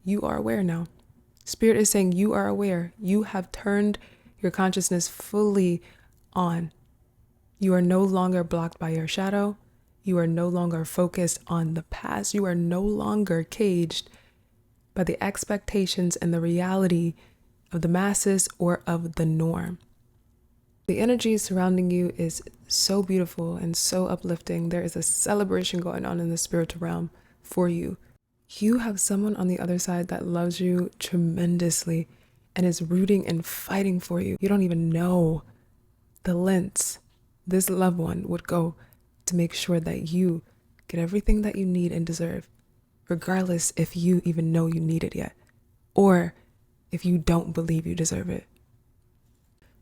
You are aware now. Spirit is saying you are aware. You have turned your consciousness fully on. You are no longer blocked by your shadow. You are no longer focused on the past. You are no longer caged by the expectations and the reality of the masses or of the norm. The energy surrounding you is so beautiful and so uplifting. There is a celebration going on in the spiritual realm for you. You have someone on the other side that loves you tremendously and is rooting and fighting for you. You don't even know the lengths this loved one would go to make sure that you get everything that you need and deserve, regardless if you even know you need it yet, or if you don't believe you deserve it.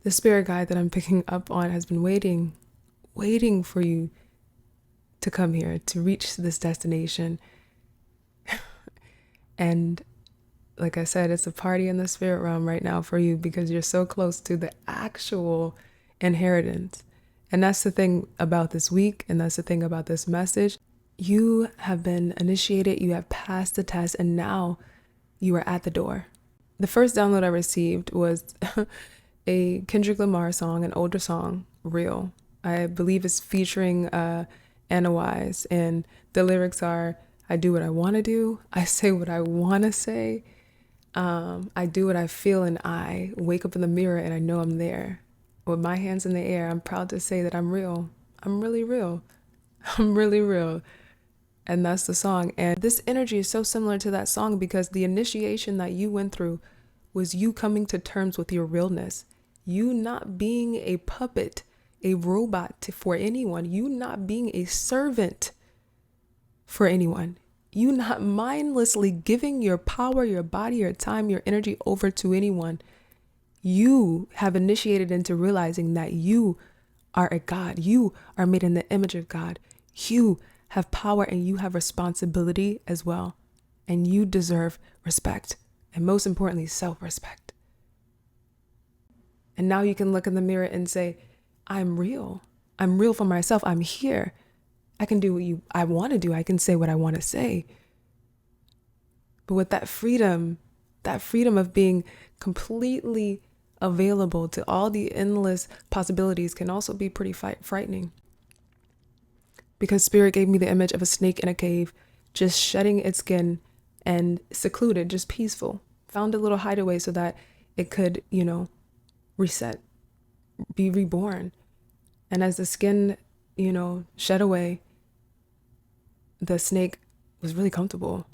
The spirit guide that I'm picking up on has been waiting for you to come here, to reach this destination. And like I said, it's a party in the spirit realm right now for you because you're so close to the actual inheritance. And that's the thing about this week, and that's the thing about this message. You have been initiated, you have passed the test, and now you are at the door. The first download I received was a Kendrick Lamar song, an older song, Real. I believe it's featuring Anna Wise, and the lyrics are, I do what I want to do, I say what I want to say, I do what I feel, and I wake up in the mirror and I know I'm there. With my hands in the air, I'm proud to say that I'm real. I'm really real. I'm really real. And that's the song. And this energy is so similar to that song because the initiation that you went through was you coming to terms with your realness. You not being a puppet, a robot for anyone. You not being a servant for anyone. You not mindlessly giving your power, your body, your time, your energy over to anyone. You have initiated into realizing that you are a God. You are made in the image of God. You have power and you have responsibility as well. And you deserve respect. And most importantly, self-respect. And now you can look in the mirror and say, I'm real. I'm real for myself. I'm here. I can do what I want to do. I can say what I want to say. But with that freedom of being completely available to all the endless possibilities can also be pretty frightening. Because spirit gave me the image of a snake in a cave, just shedding its skin and secluded, just peaceful. Found a little hideaway so that it could, reset, be reborn. And as the skin, shed away, the snake was really comfortable.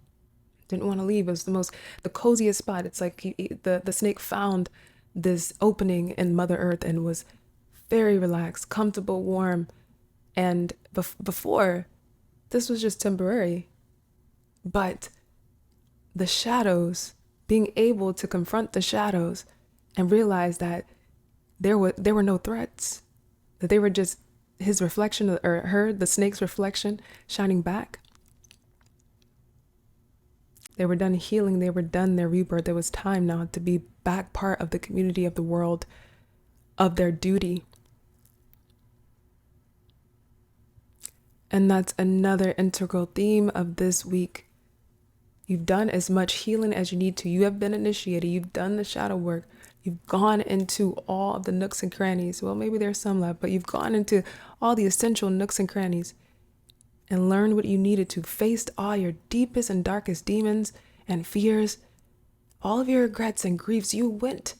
Didn't want to leave. It was the coziest spot. It's like the snake found this opening in Mother Earth and was very relaxed, comfortable, warm. And before, this was just temporary. But the shadows, being able to confront the shadows and realize that there were no threats, that they were just his reflection, or the snake's reflection, shining back. They were done healing. They were done their rebirth. There was time now to be back part of the community, of the world, of their duty. And that's another integral theme of this week. You've done as much healing as you need to. You have been initiated. You've done the shadow work. You've gone into all of the nooks and crannies. Well, maybe there's some left, but you've gone into all the essential nooks and crannies and learned what you needed to. Faced all your deepest and darkest demons and fears, all of your regrets and griefs. You went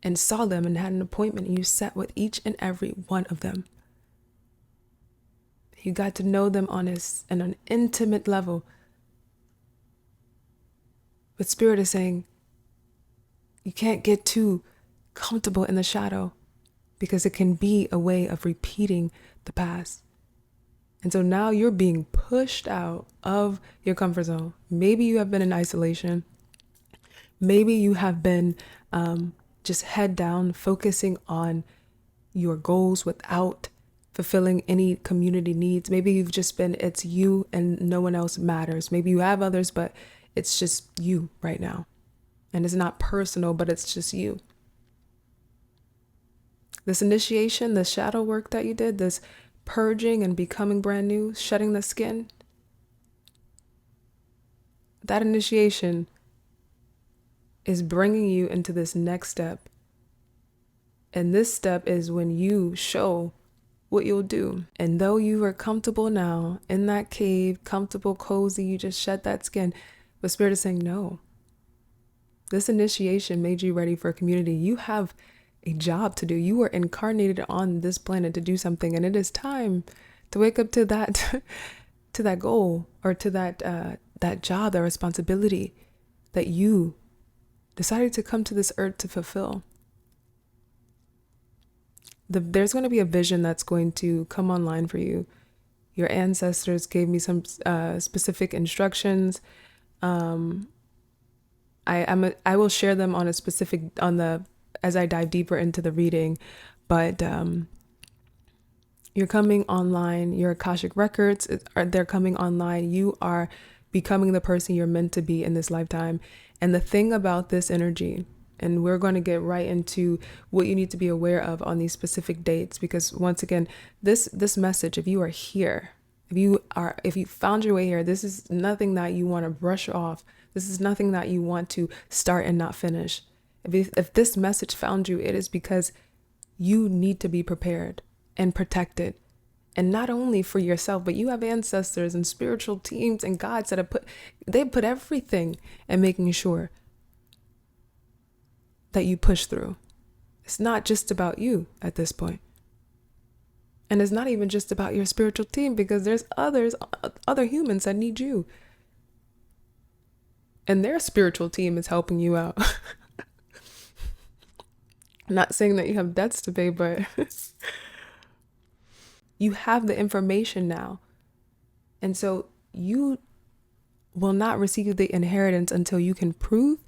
and saw them and had an appointment, and you sat with each and every one of them. You got to know them on an intimate level. But Spirit is saying, you can't get too comfortable in the shadow because it can be a way of repeating the past. And so now you're being pushed out of your comfort zone. Maybe you have been in isolation. Maybe you have been just head down, focusing on your goals without fulfilling any community needs. Maybe you've just been, it's you and no one else matters. Maybe you have others, but it's just you right now. And it's not personal, but it's just you. This initiation, the shadow work that you did, this purging and becoming brand new, shedding the skin, that initiation is bringing you into this next step. And this step is when you show what you'll do. And though you are comfortable now in that cave, comfortable, cozy, you just shed that skin, but Spirit is saying, no, this initiation made you ready for community. You have a job to do. You were incarnated on this planet to do something, and it is time to wake up to that to that goal, or to that job, that responsibility that you decided to come to this earth to fulfill. There's going to be a vision that's going to come online for you. Your ancestors gave me some specific instructions. I will share them on a specific as I dive deeper into the reading, but you're coming online. Your Akashic records they're coming online. You are becoming the person you're meant to be in this lifetime. And the thing about this energy, and we're going to get right into what you need to be aware of on these specific dates, because once again, this message, if you are here, if you found your way here, this is nothing that you want to brush off. This is nothing that you want to start and not finish. If this message found you, it is because you need to be prepared and protected. And not only for yourself, but you have ancestors and spiritual teams and gods that have put everything in making sure that you push through. It's not just about you at this point. And it's not even just about your spiritual team, because there's other humans that need you. And their spiritual team is helping you out. I'm not saying that you have debts to pay, but you have the information now. And so you will not receive the inheritance until you can prove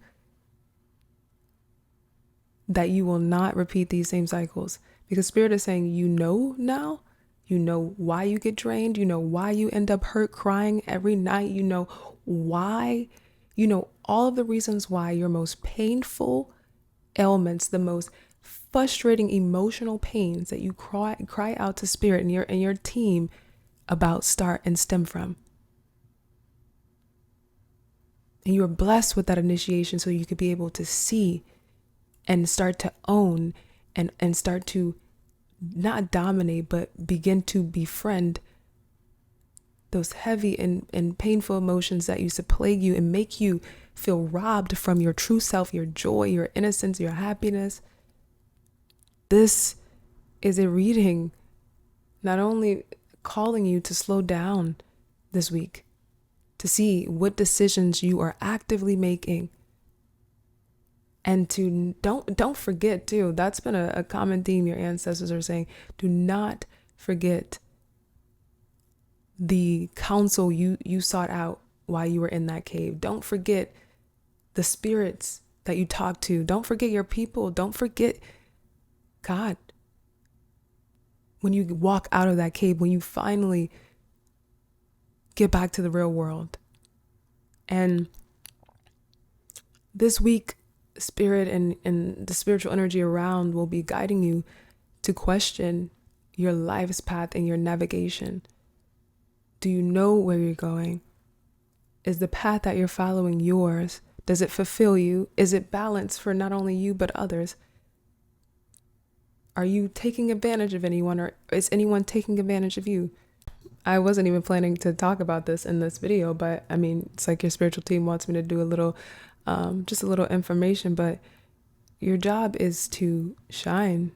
that you will not repeat these same cycles. Because Spirit is saying, you know now, you know why you get drained, you know why you end up hurt, crying every night, you know why, you know all of the reasons why your most painful ailments, the most frustrating emotional pains that you cry out to Spirit and your team about start and stem from. And you are blessed with that initiation so you could be able to see and start to own and start to not dominate, but begin to befriend those heavy and painful emotions that used to plague you and make you feel robbed from your true self, your joy, your innocence, your happiness. This is a reading not only calling you to slow down this week, to see what decisions you are actively making. And to don't forget too, that's been a common theme your ancestors are saying, do not forget the counsel you sought out while you were in that cave. Don't forget the spirits that you talked to. Don't forget your people. Don't forget God. When you walk out of that cave, when you finally get back to the real world. And this week, Spirit and the spiritual energy around will be guiding you to question your life's path and your navigation. Do you know where you're going? Is the path that you're following yours? Does it fulfill you? Is it balanced for not only you, but others? Are you taking advantage of anyone, or is anyone taking advantage of you? I wasn't even planning to talk about this in this video, but I mean, it's like your spiritual team wants me to do a little, just a little information, but your job is to shine.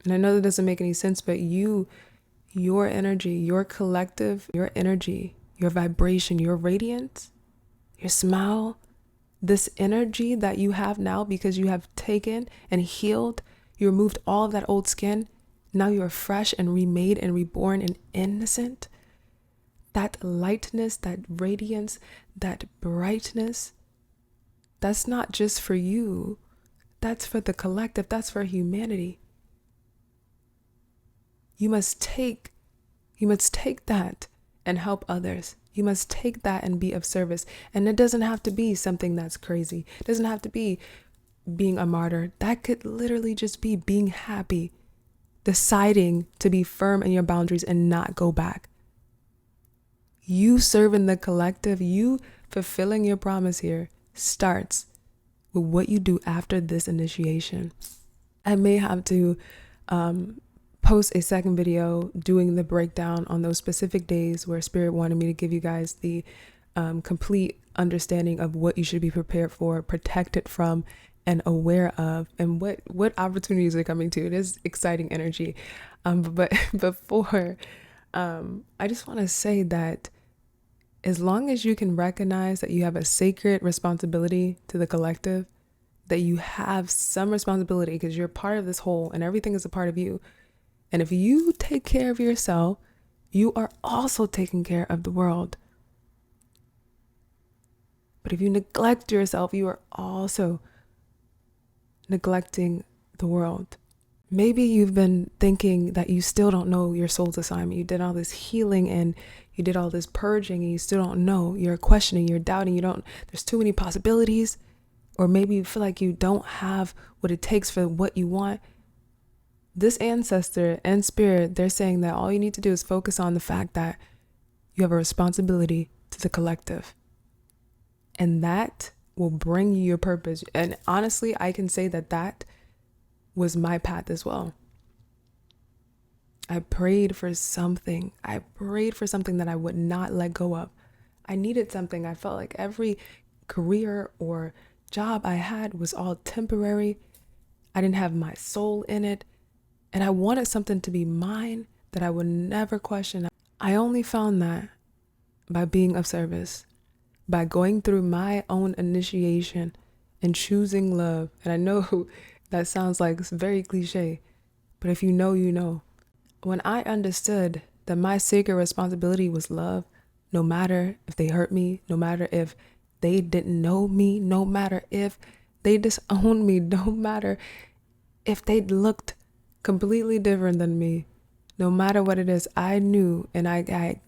And I know that doesn't make any sense, but your energy, your collective, your energy, your vibration, your radiance, your smile, this energy that you have now because you have taken and healed, you removed all of that old skin. Now you're fresh and remade and reborn and innocent. That lightness, that radiance, that brightness, that's not just for you. That's for the collective. That's for humanity. You must take that and help others. You must take that and be of service. And it doesn't have to be something that's crazy. It doesn't have to be being a martyr. That could literally just be being happy, deciding to be firm in your boundaries and not go back. You serving the collective, you fulfilling your promise here starts with what you do after this initiation. I may have to post a second video doing the breakdown on those specific days where Spirit wanted me to give you guys the complete understanding of what you should be prepared for, protected from, and aware of, and what opportunities are coming to. It is exciting energy. But before, I just want to say that as long as you can recognize that you have a sacred responsibility to the collective, that you have some responsibility because you're part of this whole and everything is a part of you. And if you take care of yourself, you are also taking care of the world. But if you neglect yourself, you are also neglecting the world. Maybe you've been thinking that you still don't know your soul's assignment. You did all this healing and you did all this purging and you still don't know. You're questioning, you're doubting, there's too many possibilities. Or maybe you feel like you don't have what it takes for what you want. This ancestor and spirit, they're saying that all you need to do is focus on the fact that you have a responsibility to the collective. And that will bring you your purpose. And honestly, I can say that was my path as well. I prayed for something. That I would not let go of. I needed something. I felt like every career or job I had was all temporary. I didn't have my soul in it. And I wanted something to be mine that I would never question. I only found that by being of service, by going through my own initiation and choosing love. And I know that sounds like it's very cliche, but if you know, you know. When I understood that my sacred responsibility was love, no matter if they hurt me, no matter if they didn't know me, no matter if they disowned me, no matter if they looked completely different than me, no matter what it is, I knew, and I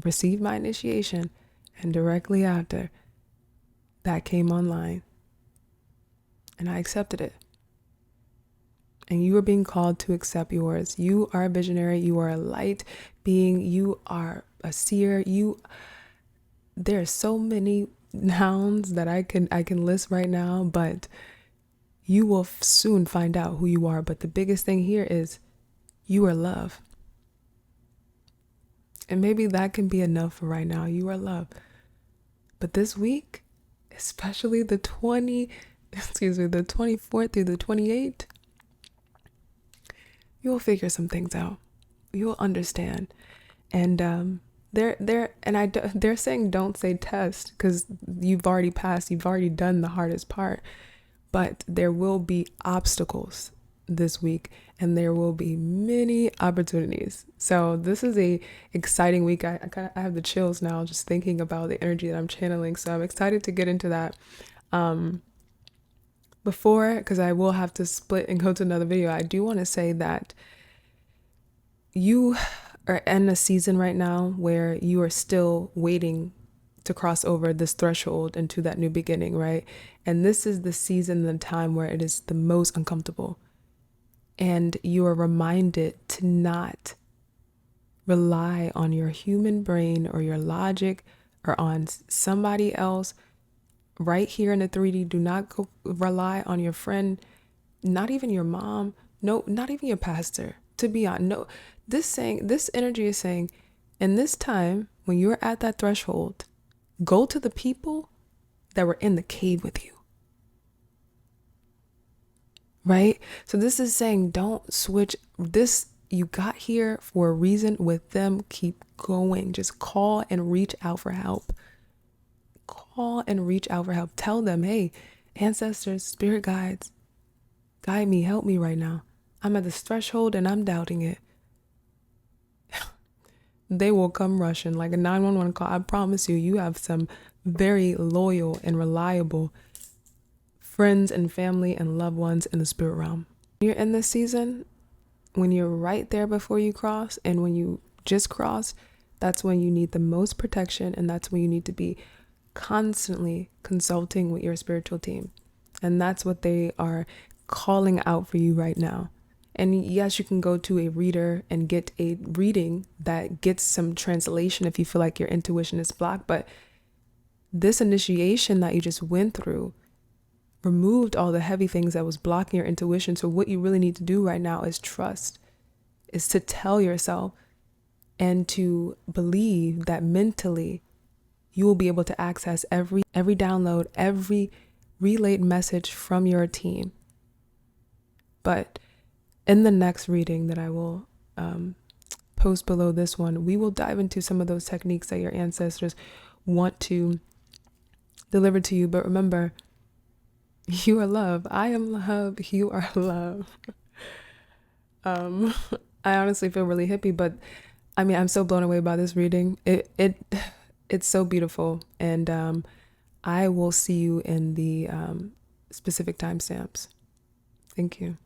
received my initiation, and directly after, that came online, and I accepted it. And you are being called to accept yours. You are a visionary. You are a light being. You are a seer. There are so many nouns that I can list right now, but you will soon find out who you are. But the biggest thing here is you are love. And maybe that can be enough for right now. You are love. But this week, especially the 24th through the 28th, you'll figure some things out. You'll understand. And they're saying don't say test because you've already passed. You've already done the hardest part. But there will be obstacles this week, and there will be many opportunities. So this is a exciting week. I have the chills now just thinking about the energy that I'm channeling. So I'm excited to get into that. Before, because I will have to split and go to another video, I do want to say that you are in a season right now where you are still waiting to cross over this threshold into that new beginning, right? And this is the season and the time where it is the most uncomfortable. And you are reminded to not rely on your human brain or your logic or on somebody else. Right here in the 3D, do not go rely on your friend, not even your mom, no, not even your pastor. To be honest, no, this energy is saying, in this time when you're at that threshold, go to the people that were in the cave with you. Right? So this is saying, don't switch this. You got here for a reason with them. Keep going. Just call and reach out for help. Call and reach out for help. Tell them, hey, ancestors, spirit guides, guide me, help me right now. I'm at this threshold and I'm doubting it. They will come rushing like a 911 call. I promise you, you have some very loyal and reliable friends and family and loved ones in the spirit realm. When you're in this season, when you're right there before you cross and when you just cross, that's when you need the most protection, and that's when you need to be constantly consulting with your spiritual team. And that's what they are calling out for you right now. And yes, you can go to a reader and get a reading that gets some translation if you feel like your intuition is blocked. But this initiation that you just went through removed all the heavy things that was blocking your intuition. So what you really need to do right now is trust, is to tell yourself and to believe that mentally you will be able to access every download, every relayed message from your team. But in the next reading that I will post below this one, we will dive into some of those techniques that your ancestors want to deliver to you. But remember, you are love. I am love. You are love. I honestly feel really hippie, but I mean, I'm so blown away by this reading. It's so beautiful. And I will see you in the specific timestamps. Thank you.